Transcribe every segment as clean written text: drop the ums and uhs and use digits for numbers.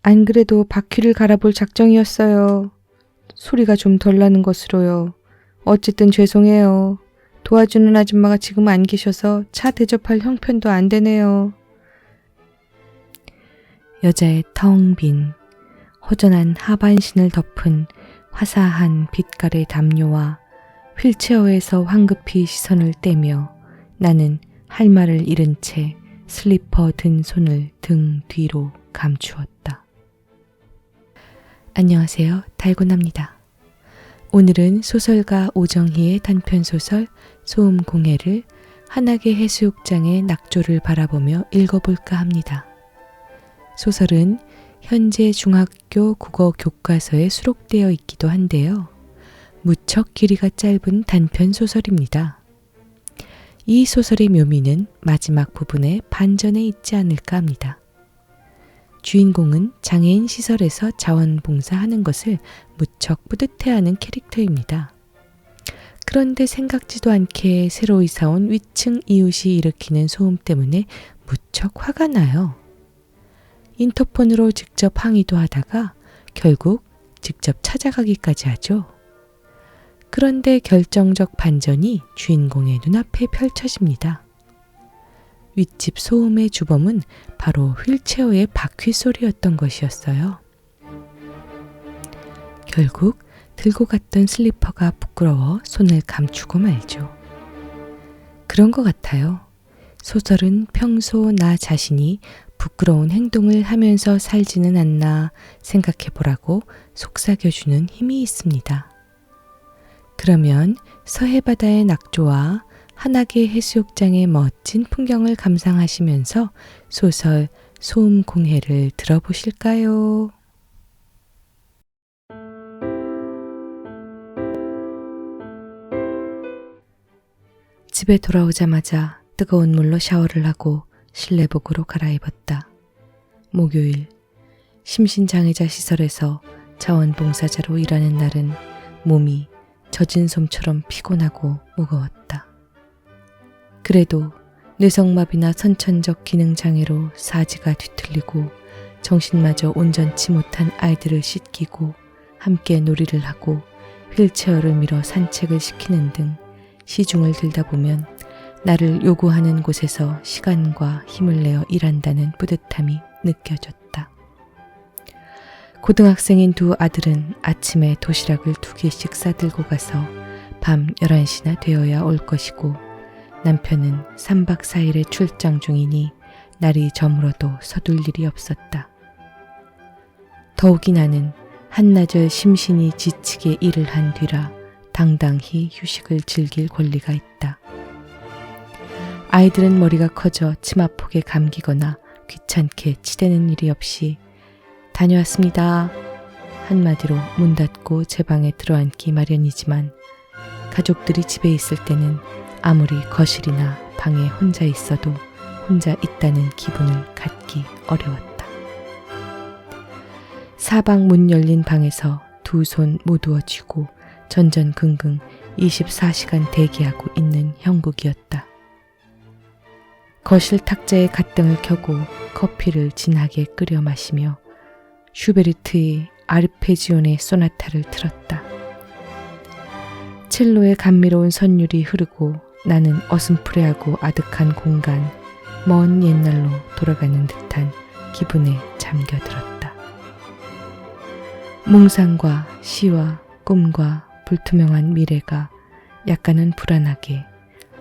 안 그래도 바퀴를 갈아볼 작정이었어요. 소리가 좀 덜 나는 것으로요. 어쨌든 죄송해요. 도와주는 아줌마가 지금 안 계셔서 차 대접할 형편도 안 되네요. 여자의 텅 빈 허전한 하반신을 덮은 화사한 빛깔의 담요와 휠체어에서 황급히 시선을 떼며 나는 할 말을 잃은 채 슬리퍼 든 손을 등 뒤로 감추었다. 안녕하세요. 달고나입니다. 오늘은 소설가 오정희의 단편소설 소음공해를 한악의 해수욕장의 낙조를 바라보며 읽어볼까 합니다. 소설은 현재 중학교 국어 교과서에 수록되어 있기도 한데요. 무척 길이가 짧은 단편 소설입니다. 이 소설의 묘미는 마지막 부분의 반전에 있지 않을까 합니다. 주인공은 장애인 시설에서 자원봉사하는 것을 무척 뿌듯해하는 캐릭터입니다. 그런데 생각지도 않게 새로 이사온 위층 이웃이 일으키는 소음 때문에 무척 화가 나요. 인터폰으로 직접 항의도 하다가 결국 직접 찾아가기까지 하죠. 그런데 결정적 반전이 주인공의 눈앞에 펼쳐집니다. 윗집 소음의 주범은 바로 휠체어의 바퀴 소리였던 것이었어요. 결국 들고 갔던 슬리퍼가 부끄러워 손을 감추고 말죠. 그런 것 같아요. 소설은 평소 나 자신이 부끄러운 행동을 하면서 살지는 않나 생각해보라고 속삭여주는 힘이 있습니다. 그러면 서해바다의 낙조와 한악의 해수욕장의 멋진 풍경을 감상하시면서 소설 소음공해를 들어보실까요? 집에 돌아오자마자 뜨거운 물로 샤워를 하고 실내복으로 갈아입었다. 목요일, 심신장애자 시설에서 자원봉사자로 일하는 날은 몸이 젖은 솜처럼 피곤하고 무거웠다. 그래도 뇌성마비나 선천적 기능장애로 사지가 뒤틀리고 정신마저 온전치 못한 아이들을 씻기고 함께 놀이를 하고 휠체어를 밀어 산책을 시키는 등 시중을 들다 보면 나를 요구하는 곳에서 시간과 힘을 내어 일한다는 뿌듯함이 느껴졌다. 고등학생인 두 아들은 아침에 도시락을 2개씩 싸들고 가서 밤 11시나 되어야 올 것이고 남편은 3박 4일의 출장 중이니 날이 저물어도 서둘 일이 없었다. 더욱이 나는 한나절 심신이 지치게 일을 한 뒤라 당당히 휴식을 즐길 권리가 있다. 아이들은 머리가 커져 치마폭에 감기거나 귀찮게 치대는 일이 없이 다녀왔습니다. 한마디로 문 닫고 제 방에 들어앉기 마련이지만 가족들이 집에 있을 때는 아무리 거실이나 방에 혼자 있어도 혼자 있다는 기분을 갖기 어려웠다. 사방 문 열린 방에서 두 손 모두어 쥐고 전전긍긍 24시간 대기하고 있는 형국이었다. 거실 탁자에 갓등을 켜고 커피를 진하게 끓여 마시며 슈베르트의 아르페지오네 소나타를 틀었다. 첼로의 감미로운 선율이 흐르고 나는 어슴푸레하고 아득한 공간, 먼 옛날로 돌아가는 듯한 기분에 잠겨들었다. 몽상과 시와 꿈과 불투명한 미래가 약간은 불안하게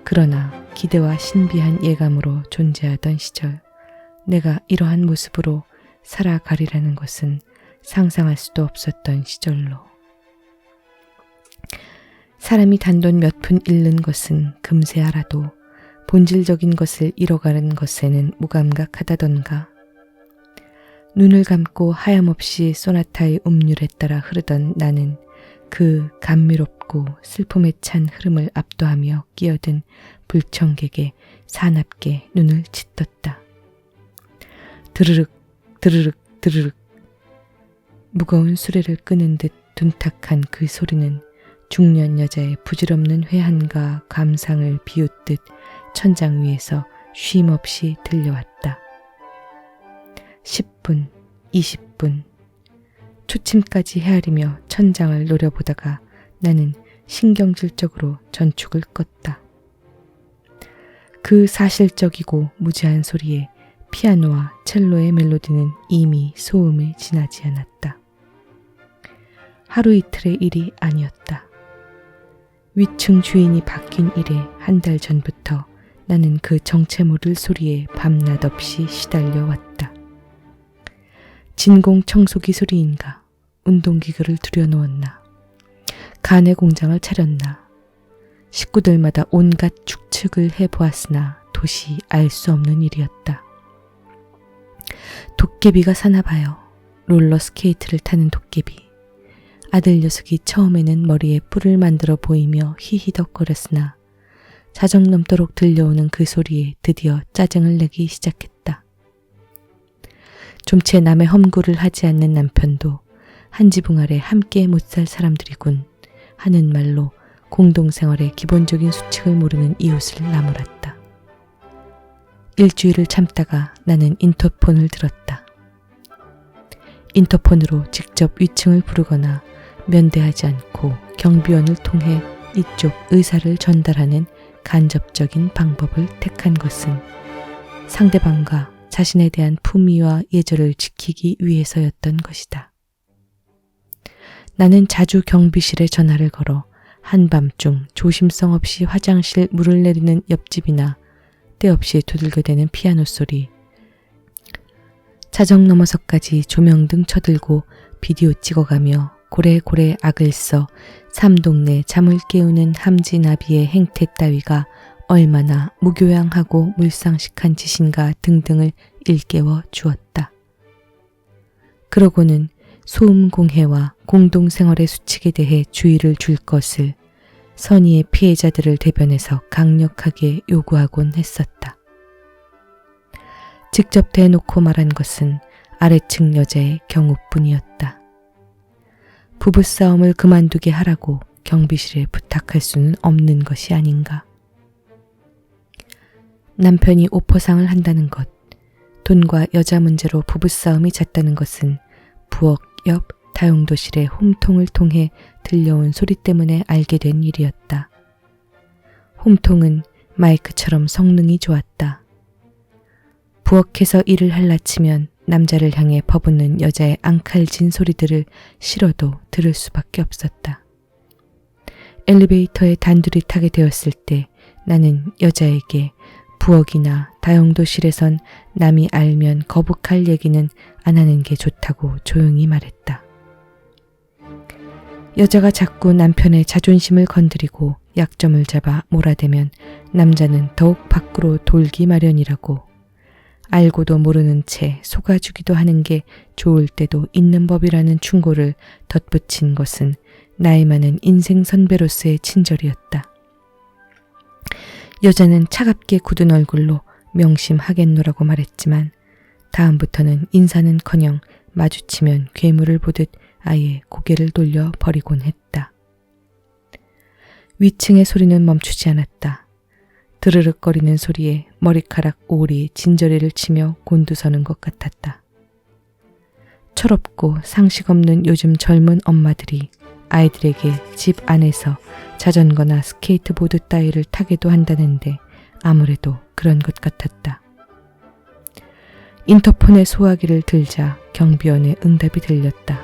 그러나 기대와 신비한 예감으로 존재하던 시절, 내가 이러한 모습으로 살아가리라는 것은 상상할 수도 없었던 시절로. 사람이 단돈 몇 푼 잃는 것은 금세 알아도 본질적인 것을 잃어가는 것에는 무감각하다던가. 눈을 감고 하염없이 소나타의 음률에 따라 흐르던 나는 그 감미롭고 슬픔에 찬 흐름을 압도하며 끼어든 불청객에 사납게 눈을 짓떴다. 드르륵 드르륵 드르륵. 무거운 수레를 끄는 듯 둔탁한 그 소리는 중년 여자의 부질없는 회한과 감상을 비웃듯 천장 위에서 쉼없이 들려왔다. 10분, 20분. 뿐. 초침까지 헤아리며 천장을 노려보다가 나는 신경질적으로 전축을 껐다. 그 사실적이고 무지한 소리에 피아노와 첼로의 멜로디는 이미 소음에 지나지 않았다. 하루 이틀의 일이 아니었다. 위층 주인이 바뀐 이래 한 달 전부터 나는 그 정체 모를 소리에 밤낮 없이 시달려 왔다. 진공 청소기 소리인가, 운동기구를 들여놓았나, 간의 공장을 차렸나, 식구들마다 온갖 축측을 해보았으나 도시 알 수 없는 일이었다. 도깨비가 사나봐요. 롤러스케이트를 타는 도깨비. 아들 녀석이 처음에는 머리에 뿔을 만들어 보이며 히히덕거렸으나 자정 넘도록 들려오는 그 소리에 드디어 짜증을 내기 시작했다. 좀채 남의 험구를 하지 않는 남편도 한 지붕 아래 함께 못 살 사람들이군 하는 말로 공동생활의 기본적인 수칙을 모르는 이웃을 나무랐다. 일주일을 참다가 나는 인터폰을 들었다. 인터폰으로 직접 위층을 부르거나 면대하지 않고 경비원을 통해 이쪽 의사를 전달하는 간접적인 방법을 택한 것은 상대방과 자신에 대한 품위와 예절을 지키기 위해서였던 것이다. 나는 자주 경비실에 전화를 걸어 한밤중 조심성 없이 화장실 물을 내리는 옆집이나 때없이 두들겨대는 피아노 소리, 자정 넘어서까지 조명등 쳐들고 비디오 찍어가며 고래고래 악을 써 삼동네 잠을 깨우는 함지나비의 행태 따위가 얼마나 무교양하고 물상식한 짓인가 등등을 일깨워 주었다. 그러고는 소음공해와 공동생활의 수칙에 대해 주의를 줄 것을 선의의 피해자들을 대변해서 강력하게 요구하곤 했었다. 직접 대놓고 말한 것은 아래층 여자의 경우뿐이었다. 부부싸움을 그만두게 하라고 경비실에 부탁할 수는 없는 것이 아닌가. 남편이 오퍼상을 한다는 것, 돈과 여자 문제로 부부싸움이 잦다는 것은 부엌 옆 다용도실의 홈통을 통해 들려온 소리 때문에 알게 된 일이었다. 홈통은 마이크처럼 성능이 좋았다. 부엌에서 일을 할라치면 남자를 향해 퍼붓는 여자의 앙칼진 소리들을 싫어도 들을 수밖에 없었다. 엘리베이터에 단둘이 타게 되었을 때 나는 여자에게 부엌이나 다용도실에선 남이 알면 거북할 얘기는 안 하는 게 좋다고 조용히 말했다. 여자가 자꾸 남편의 자존심을 건드리고 약점을 잡아 몰아대면 남자는 더욱 밖으로 돌기 마련이라고, 알고도 모르는 채 속아주기도 하는 게 좋을 때도 있는 법이라는 충고를 덧붙인 것은 나이 많은 인생 선배로서의 친절이었다. 여자는 차갑게 굳은 얼굴로 명심하겠노라고 말했지만 다음부터는 인사는커녕 마주치면 괴물을 보듯 아예 고개를 돌려 버리곤 했다. 위층의 소리는 멈추지 않았다. 드르륵거리는 소리에 머리카락 오리 진저리를 치며 곤두서는 것 같았다. 철없고 상식 없는 요즘 젊은 엄마들이 아이들에게 집 안에서 자전거나 스케이트보드 따위를 타게도 한다는데 아무래도 그런 것 같았다. 인터폰에 소화기를 들자 경비원의 응답이 들렸다.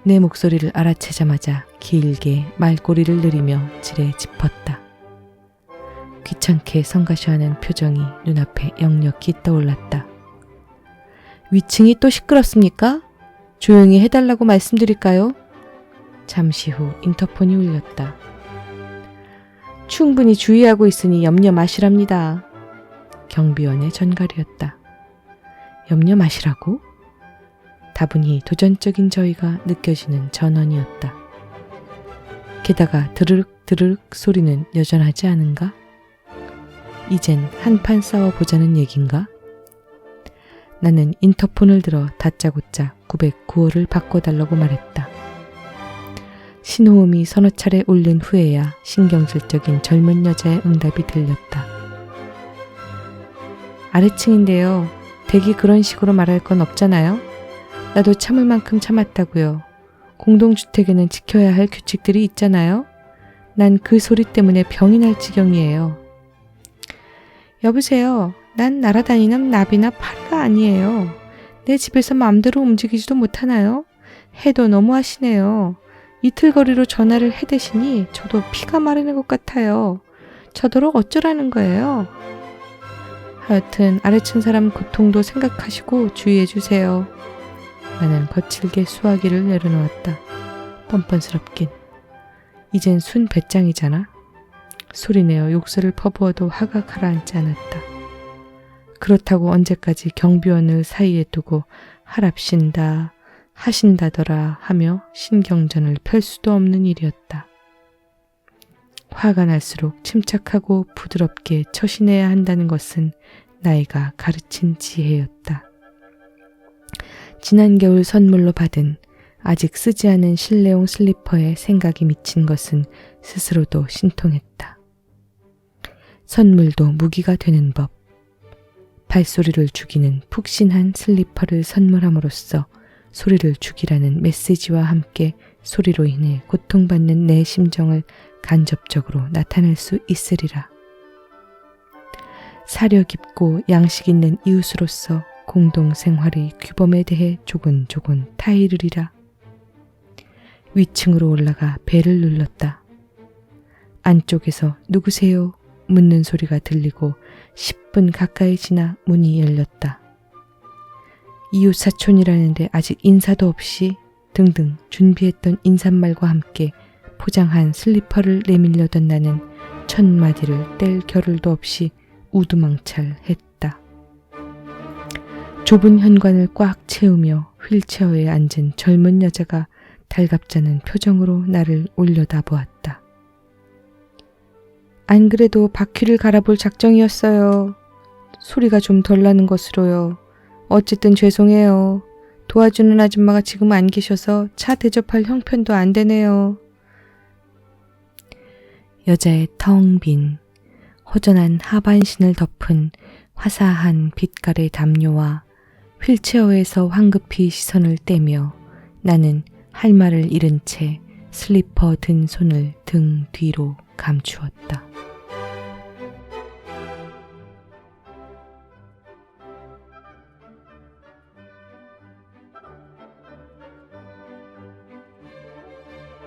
내 목소리를 알아채자마자 길게 말꼬리를 내리며 지레 짚었다. 귀찮게 성가셔하는 표정이 눈앞에 역력히 떠올랐다. 위층이 또 시끄럽습니까? 조용히 해달라고 말씀드릴까요? 잠시 후 인터폰이 울렸다. 충분히 주의하고 있으니 염려 마시랍니다. 경비원의 전갈이었다. 염려 마시라고? 다분히 도전적인 저희가 느껴지는 전원이었다. 게다가 드르륵 드르륵 소리는 여전하지 않은가? 이젠 한판 싸워보자는 얘긴가? 나는 인터폰을 들어 다짜고짜 909호를 바꿔달라고 말했다. 신호음이 서너 차례 울린 후에야 신경질적인 젊은 여자의 응답이 들렸다. 아래층인데요. 댁이 그런 식으로 말할 건 없잖아요. 나도 참을 만큼 참았다고요. 공동주택에는 지켜야 할 규칙들이 있잖아요. 난 그 소리 때문에 병이 날 지경이에요. 여보세요. 난 날아다니는 나비나 파리가 아니에요. 내 집에서 마음대로 움직이지도 못하나요? 해도 너무하시네요. 이틀거리로 전화를 해대시니 저도 피가 마르는 것 같아요. 저더러 어쩌라는 거예요? 하여튼 아래층 사람 고통도 생각하시고 주의해 주세요. 나는 거칠게 수화기를 내려놓았다. 뻔뻔스럽긴. 이젠 순 배짱이잖아. 소리내어 욕설을 퍼부어도 화가 가라앉지 않았다. 그렇다고 언제까지 경비원을 사이에 두고 하랍신다, 하신다더라 하며 신경전을 펼 수도 없는 일이었다. 화가 날수록 침착하고 부드럽게 처신해야 한다는 것은 나이가 가르친 지혜였다. 지난 겨울 선물로 받은 아직 쓰지 않은 실내용 슬리퍼에 생각이 미친 것은 스스로도 신통했다. 선물도 무기가 되는 법. 발소리를 죽이는 푹신한 슬리퍼를 선물함으로써 소리를 죽이라는 메시지와 함께 소리로 인해 고통받는 내 심정을 간접적으로 나타낼 수 있으리라. 사려 깊고 양식 있는 이웃으로서 공동생활의 규범에 대해 조곤조곤 타이르리라. 위층으로 올라가 벨을 눌렀다. 안쪽에서 누구세요? 묻는 소리가 들리고 10분 가까이 지나 문이 열렸다. 이웃 사촌이라는데 아직 인사도 없이 등등 준비했던 인사말과 함께 포장한 슬리퍼를 내밀려던 나는 첫 마디를 뗄 겨를도 없이 우두망찰했다. 좁은 현관을 꽉 채우며 휠체어에 앉은 젊은 여자가 달갑잖은 표정으로 나를 올려다보았다. 안 그래도 바퀴를 갈아볼 작정이었어요. 소리가 좀 덜 나는 것으로요. 어쨌든 죄송해요. 도와주는 아줌마가 지금 안 계셔서 차 대접할 형편도 안 되네요. 여자의 텅 빈 허전한 하반신을 덮은 화사한 빛깔의 담요와 휠체어에서 황급히 시선을 떼며 나는 할 말을 잃은 채 슬리퍼 든 손을 등 뒤로 감추었다.